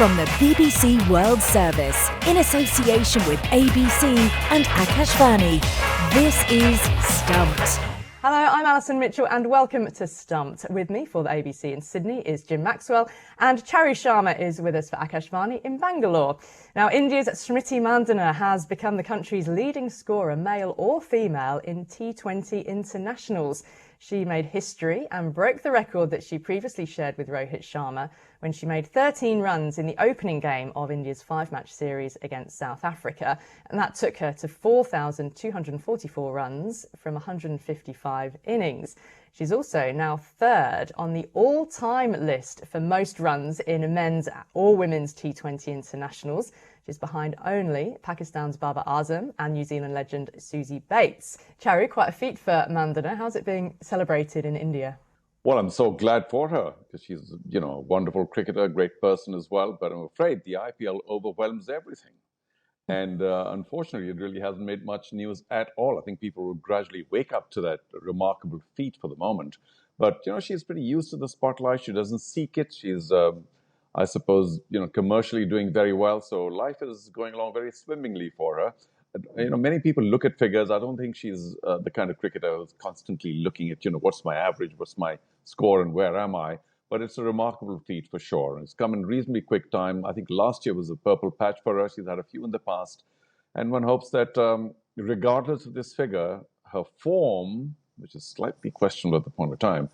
From the BBC World Service, in association with ABC and Akashvani, this is Stumped. Hello, I'm Alison Mitchell and welcome to Stumped. With me for the ABC in Sydney is Jim Maxwell and Charu Sharma is with us for Akashvani in Bangalore. Now, India's Smriti Mandhana has become the country's leading scorer, male or female, in T20 internationals. She made history and broke the record that she previously shared with Rohit Sharma when she made 13 runs in the opening game of India's 5-match series against South Africa. And that took her to 4,244 runs from 155 innings. She's also now third on the all-time list for most runs in men's or women's T20 internationals. She's behind only Pakistan's Babar Azam and New Zealand legend Suzie Bates. Charu, quite a feat for Mandhana. How's it being celebrated in India? Well, I'm so glad for her because she's, a wonderful cricketer, great person as well. But I'm afraid the IPL overwhelms everything. And unfortunately, it really hasn't made much news at all. I think people will gradually wake up to that remarkable feat for the moment. But, she's pretty used to the spotlight. She doesn't seek it. She's, I suppose, commercially doing very well. So life is going along very swimmingly for her. Many people look at figures. I don't think she's the kind of cricketer who's constantly looking at, what's my average, what's my score, and where am I? But it's a remarkable feat for sure. It's come in reasonably quick time. I think last year was a purple patch for her. She's had a few in the past. And one hopes that regardless of this figure, her form, which is slightly questionable at the point of time,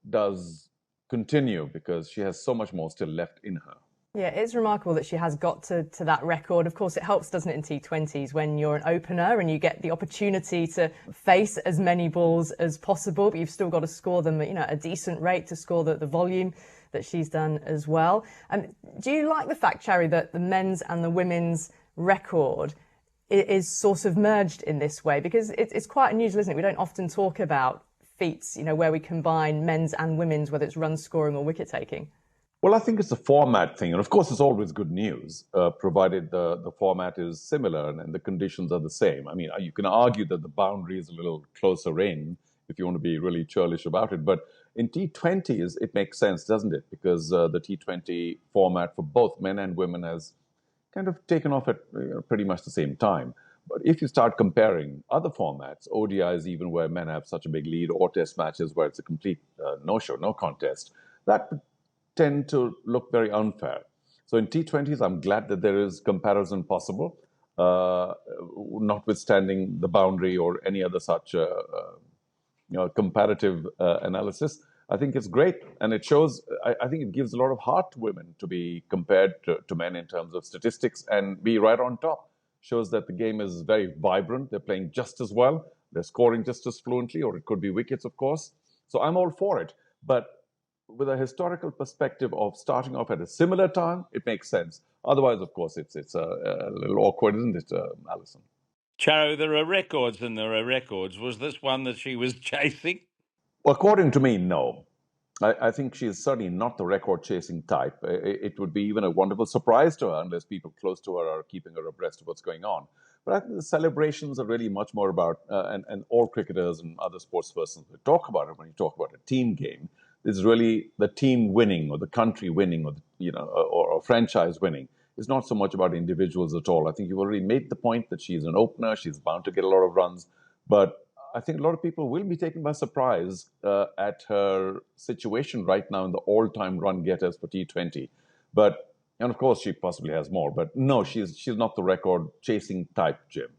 does continue because she has so much more still left in her. Yeah, it's remarkable that she has got to that record. Of course, it helps, doesn't it, in T20s when you're an opener and you get the opportunity to face as many balls as possible, but you've still got to score them at, a decent rate to score the volume that she's done as well. Do you like the fact, Charu, that the men's and the women's record is sort of merged in this way? Because it's quite unusual, isn't it? We don't often talk about feats, where we combine men's and women's, whether it's run scoring or wicket taking. Well, I think it's a format thing. And of course, it's always good news, provided the format is similar and the conditions are the same. I mean, you can argue that the boundary is a little closer in if you want to be really churlish about it. But in T20s, it makes sense, doesn't it? Because the T20 format for both men and women has kind of taken off at pretty much the same time. But if you start comparing other formats, ODIs even where men have such a big lead, or test matches where it's a complete no-show, no contest, that tend to look very unfair. So in T20s, I'm glad that there is comparison possible, notwithstanding the boundary or any other such comparative analysis. I think it's great, and it shows, I think it gives a lot of heart to women to be compared to men in terms of statistics and be right on top. Shows that the game is very vibrant. They're playing just as well. They're scoring just as fluently, or it could be wickets, of course. So I'm all for it. But with a historical perspective of starting off at a similar time, it makes sense. Otherwise, of course, it's a little awkward, isn't it, Alison? Charu, there are records and there are records. Was this one that she was chasing? Well, according to me, no. I think she is certainly not the record-chasing type. It would be even a wonderful surprise to her unless people close to her are keeping her abreast of what's going on. But I think the celebrations are really much more about, and all cricketers and other sports persons will talk about it when you talk about a team game. It's really the team winning or the country winning or franchise winning. It's not so much about individuals at all. I think you've already made the point that she's an opener. She's bound to get a lot of runs. But I think a lot of people will be taken by surprise at her situation right now in the all-time run getters for T20. And of course, she possibly has more. But no, she's not the record-chasing type, Jim.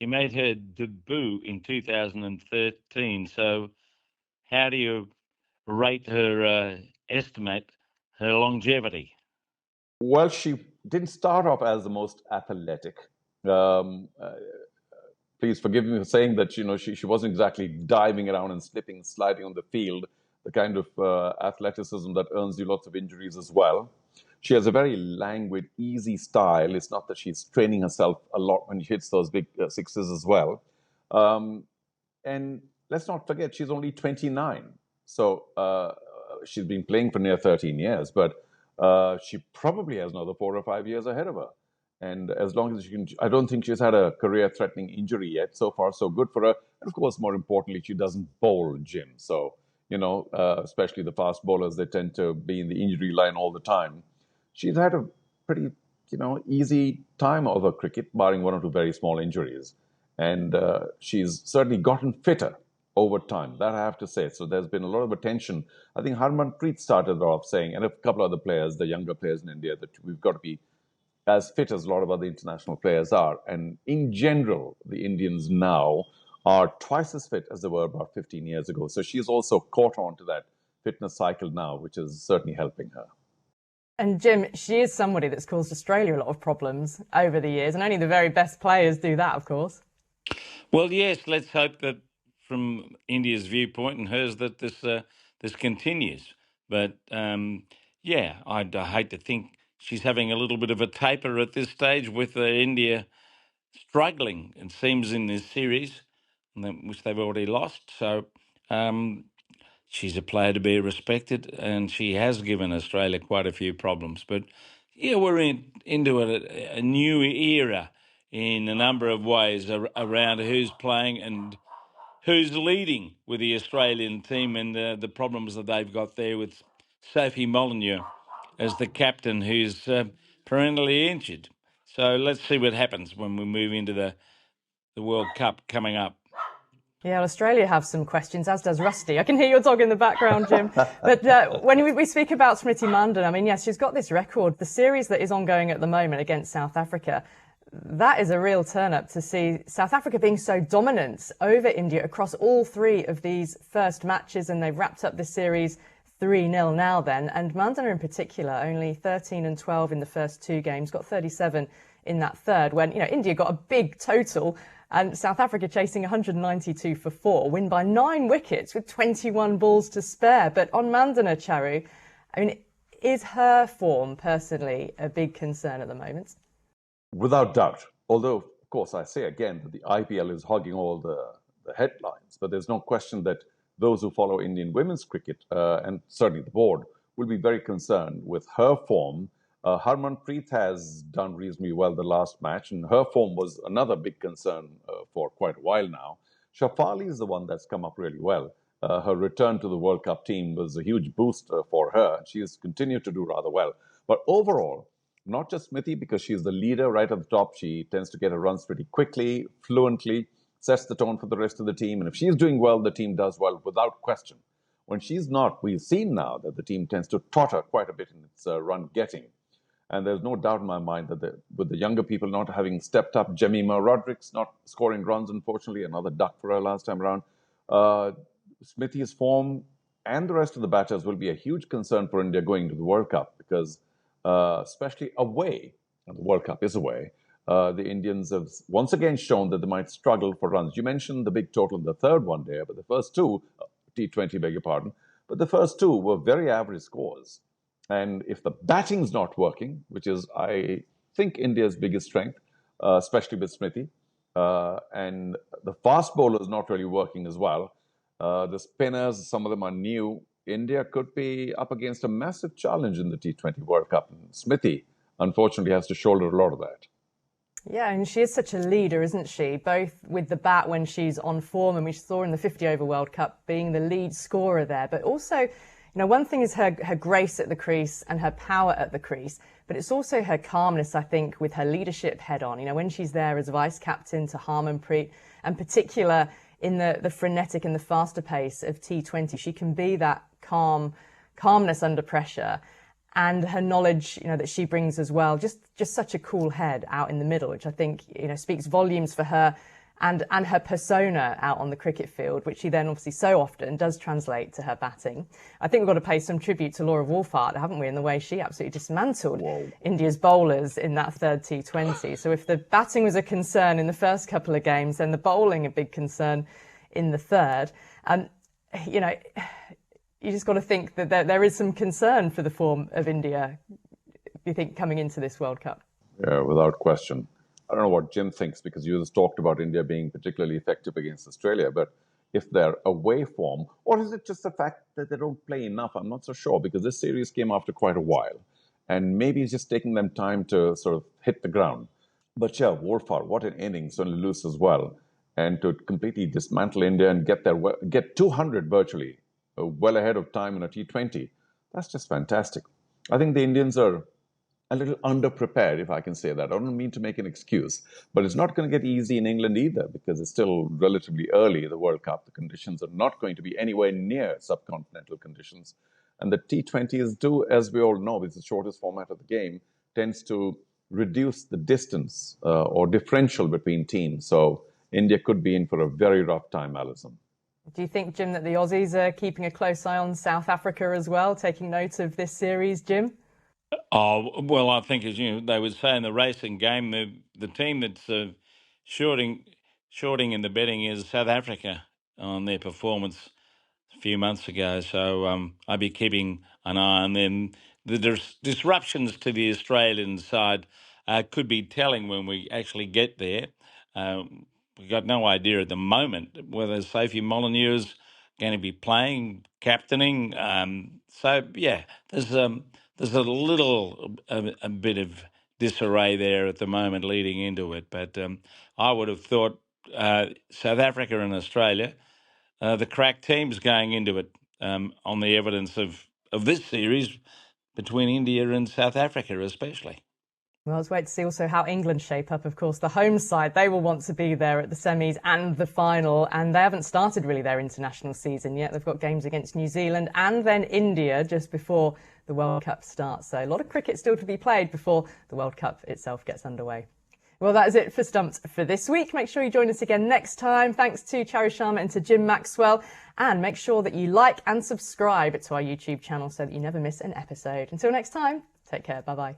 She made her debut in 2013. So how do you rate her, estimate her longevity? Well, she didn't start off as the most athletic. Please forgive me for saying that, she wasn't exactly diving around and slipping, sliding on the field, the kind of athleticism that earns you lots of injuries as well. She has a very languid, easy style. It's not that she's training herself a lot when she hits those big sixes as well. And let's not forget, she's only 29. So she's been playing for near 13 years, but she probably has another 4 or 5 years ahead of her. And as long as she can, I don't think she's had a career-threatening injury yet. So far, so good for her. And of course, more importantly, she doesn't bowl, Jim. So, especially the fast bowlers, they tend to be in the injury line all the time. she's had a pretty, easy time over cricket, barring one or two very small injuries. And she's certainly gotten fitter over time, that I have to say. So there's been a lot of attention. I think Harmanpreet started off saying, and a couple of other players, the younger players in India, that we've got to be as fit as a lot of other international players are. And in general, the Indians now are twice as fit as they were about 15 years ago. So she's also caught on to that fitness cycle now, which is certainly helping her. And Jim, she is somebody that's caused Australia a lot of problems over the years, and only the very best players do that, of course. Well, yes, let's hope that from India's viewpoint and hers that this continues. But yeah, I hate to think she's having a little bit of a taper at this stage with India struggling, it seems, in this series, which they've already lost. So she's a player to be respected, and she has given Australia quite a few problems. But yeah, we're into a new era in a number of ways around who's playing and who's leading with the Australian team, and the problems that they've got there with Sophie Molyneux as the captain, who's perennially injured. So let's see what happens when we move into the World Cup coming up. Yeah, Australia have some questions, as does Rusty. I can hear your dog in the background, Jim. But when we speak about Smriti Mandhana, I mean, yes, she's got this record. The series that is ongoing at the moment against South Africa, that is a real turn-up to see South Africa being so dominant over India across all three of these first matches, and they've wrapped up this series 3-0 now then. And Mandhana in particular, only 13 and 12 in the first two games, got 37 in that third, when, India got a big total. And South Africa chasing 192 for 4, win by 9 wickets with 21 balls to spare. But on Mandhana, Charu, I mean, is her form personally a big concern at the moment? Without doubt. Although, of course, I say again that the IPL is hogging all the headlines. But there's no question that those who follow Indian women's cricket, and certainly the board, will be very concerned with her form. Harmanpreet has done reasonably well the last match, and her form was another big concern for quite a while now. Shafali is the one that's come up really well. Her return to the World Cup team was a huge boost for her. She has continued to do rather well. But overall, not just Smriti, because she's the leader right at the top. She tends to get her runs pretty quickly, fluently, sets the tone for the rest of the team. And if she's doing well, the team does well without question. When she's not, we've seen now that the team tends to totter quite a bit in its run getting. And there's no doubt in my mind that with the younger people not having stepped up, Jemima Rodrigues not scoring runs, unfortunately, another duck for her last time around, Smriti's form and the rest of the batters will be a huge concern for India going to the World Cup, because especially away, and the World Cup is away, the Indians have once again shown that they might struggle for runs. You mentioned the big total in the third one day, but the first two, T20, beg your pardon, but the first two were very average scores. And if the batting's not working, which is, I think, India's biggest strength, especially with Smriti, and the fast bowlers not really working as well, the spinners, some of them are new, India could be up against a massive challenge in the T20 World Cup. And Smriti, unfortunately, has to shoulder a lot of that. Yeah, and she is such a leader, isn't she? Both with the bat when she's on form, and we saw in the 50-over World Cup being the lead scorer there, but also, one thing is her grace at the crease and her power at the crease, but it's also her calmness, I think, with her leadership head on. When she's there as vice captain to Harmanpreet, and particular in the frenetic and the faster pace of T20, she can be that calmness under pressure, and her knowledge, that she brings as well. Just such a cool head out in the middle, which I think, speaks volumes for her. And her persona out on the cricket field, which she then obviously so often does translate to her batting. I think we've got to pay some tribute to Laura Wolfhard, haven't we, in the way she absolutely dismantled India's bowlers in that third T20. So if the batting was a concern in the first couple of games, then the bowling a big concern in the third. And, you just got to think that there is some concern for the form of India, you think, coming into this World Cup. Yeah, without question. I don't know what Jim thinks, because you just talked about India being particularly effective against Australia, but if they're away form, or is it just the fact that they don't play enough? I'm not so sure, because this series came after quite a while, and maybe it's just taking them time to sort of hit the ground. But yeah, Wolfhard, what an innings, only loose as well, and to completely dismantle India and get 200 virtually, well ahead of time in a T20, that's just fantastic. I think the Indians are a little underprepared, if I can say that. I don't mean to make an excuse, but it's not going to get easy in England either because it's still relatively early, the World Cup. The conditions are not going to be anywhere near subcontinental conditions. And the T20s do, as we all know, it's the shortest format of the game, tends to reduce the distance or differential between teams. So India could be in for a very rough time, Alison. Do you think, Jim, that the Aussies are keeping a close eye on South Africa as well, taking note of this series, Jim? Oh, well, I think, as they would say in the racing game, the team that's shorting in the betting is South Africa on their performance a few months ago. So I'd be keeping an eye on them. The disruptions to the Australian side could be telling when we actually get there. We've got no idea at the moment whether Sophie Molyneux is going to be playing, captaining. So, yeah, there's a little a bit of disarray there at the moment leading into it. But I would have thought South Africa and Australia, the crack teams going into it on the evidence of this series between India and South Africa especially. Well, let's wait to see also how England shape up. Of course, the home side, they will want to be there at the semis and the final, and they haven't started really their international season yet. They've got games against New Zealand and then India just before the World Cup starts. So a lot of cricket still to be played before the World Cup itself gets underway. Well, that is it for Stumped for this week. Make sure you join us again next time. Thanks to Charu Sharma and to Jim Maxwell. And make sure that you like and subscribe to our YouTube channel so that you never miss an episode. Until next time, take care. Bye-bye.